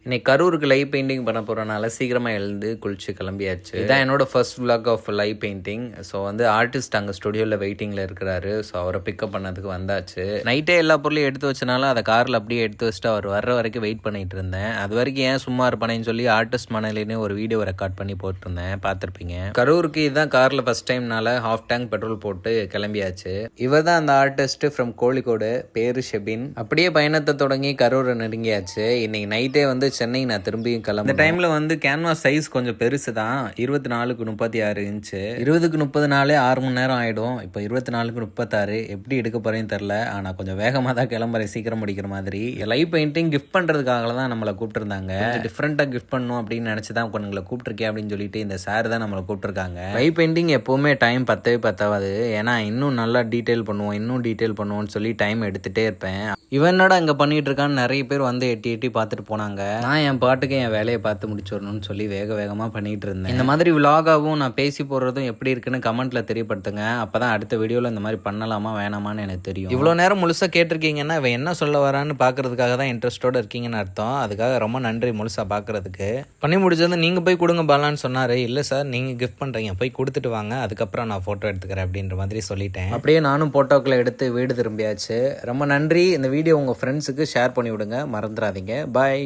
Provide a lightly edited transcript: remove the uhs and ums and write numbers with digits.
இன்னைக்கு கரூருக்கு live painting பண்ண போகிறனால சீக்கிரமாக எழுந்து குளிச்சு கிளம்பியாச்சு. இதான் என்னோட first vlog of live painting. So வந்து ஆர்டிஸ்ட் அங்கே ஸ்டுடியோவில் வெயிட்டிங்கில் இருக்கிறாரு. ஸோ அவரை பிக்கப் பண்ணதுக்கு வந்தாச்சு. நைட்டே எல்லா பொருளையும் எடுத்து வச்சனால அதை காரில் அப்படியே எடுத்து வச்சுட்டு அவர் வர்ற வரைக்கும் வெயிட் பண்ணிட்டு இருந்தேன். அது வரைக்கும் ஏன் சும்மா இருப்பானேன்னு சொல்லி ஆர்டிஸ்ட் மணலின்னு ஒரு வீடியோ ரெக்கார்ட் பண்ணி போட்டிருந்தேன், பார்த்துருப்பீங்க. கரூருக்கு இதுதான் காரில் ஃபர்ஸ்ட் டைம்னால ஹாஃப் டேங்க் பெட்ரோல் போட்டு கிளம்பியாச்சு. இவர் தான் அந்த ஆர்டிஸ்ட் ஃப்ரம் கோழிக்கோடு, பேரு ஷெபின். அப்படியே பயணத்தை தொடங்கி கரூரை நெருங்கியாச்சு. இன்னைக்கு நைட்டே வந்து சென்னை நான் திரும்பியும் கிளம்பி. இந்த டைமில் வந்து கேன்வாஸ் சைஸ் கொஞ்சம் பெருசு தான், 24x36 இன்ச்சு. 20x30 6 மணி நேரம் ஆகிடும். இப்போ 24x36 எப்படி எடுக்க போகிறேன்னு தெரில. ஆனால் கொஞ்சம் வேகமாக தான் கிளம்புறேன், சீக்கிரம் முடிக்கிற மாதிரி. லைவ் பெயிண்டிங் கிஃப்ட் பண்ணுறதுக்காக தான் நம்மளை கூப்பிட்டுருந்தாங்க. டிஃப்ரெண்ட்டாக கிஃப்ட் பண்ணணும் அப்படின்னு நினச்சி தான் உங்களை கூப்பிட்டுருக்கேன் அப்படின்னு சொல்லிட்டு இந்த சார் தான் நம்மளை கூப்பிட்டுருக்காங்க. லைவ் பெயிண்டிங் எப்போவுமே டைம் பத்தாது. ஏன்னா இன்னும் நல்லா டீட்டெயில் பண்ணுவோம்னு சொல்லி டைம் எடுத்துகிட்டே இருப்பேன். இவனோட அங்கே பண்ணிகிட்டு இருக்கான்னு நிறைய பேர் வந்து எட்டி பார்த்துட்டு போனாங்க. நான் என் பாட்டுக்கு என் வேலையை பார்த்து முடிச்சிடணும்னு சொல்லி வேகமாக பண்ணிகிட்டு இருந்தேன். இந்த மாதிரி விலாகாகவும் நான் பேசி போடுறதும் எப்படி இருக்குன்னு கமெண்ட்டில் தெரியப்படுத்துங்க. அப்போ தான் அடுத்த வீடியோவில் இந்த மாதிரி பண்ணலாமா வேணாமான்னு எனக்கு தெரியும். இவ்வளோ நேரம் முழுசாக கேட்டிருக்கீங்கன்னா இவன் என்ன சொல்ல வரான்னு பார்க்கறதுக்காக தான் இன்ட்ரெஸ்டோடு இருக்கீங்கன்னு அர்த்தம். அதுக்காக ரொம்ப நன்றி முழுசாக பார்க்குறதுக்கு. பண்ணி முடிச்சது நீங்கள் போய் கொடுங்க பாலான்னு சொன்னார். இல்லை சார், நீங்கள் கிஃப்ட் பண்ணுறீங்க, போய் கொடுத்துட்டு வாங்க, அதுக்கப்புறம் நான் ஃபோட்டோ எடுத்துக்கிறேன் அப்படின்ற மாதிரி சொல்லிட்டேன். அப்படியே நானும் ஃபோட்டோக்களை எடுத்து வீடு திரும்பியாச்சு. ரொம்ப நன்றி. இந்த வீடியோ உங்கள் ஃப்ரெண்ட்ஸுக்கு ஷேர் பண்ணி விடுங்க, மறந்துடாதீங்க. பாய்.